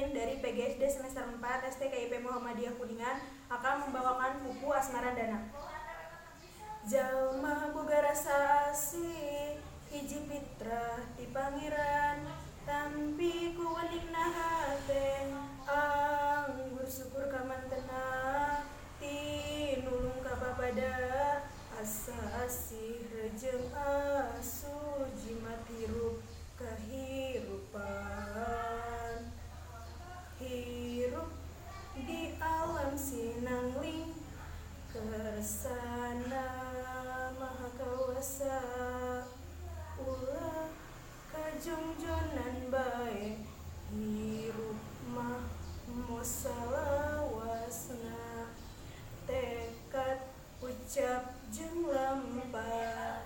Mimin dari PGSD semester 4 STKIP Muhammadiyah Kuningan akan membawakan buku Asmara Dana. Jalma boga rasa asih hiji fitrah di pangeran tampi ku weningna hate anggur syukur kamantena tinulung ka bapada asa asih rejeng asu jimat hirup kehirupan hirup di alam sinangling kersana maha kawasa ulah kajongjonan bae hirup mah mosalawasna tekad ucap jeung lampah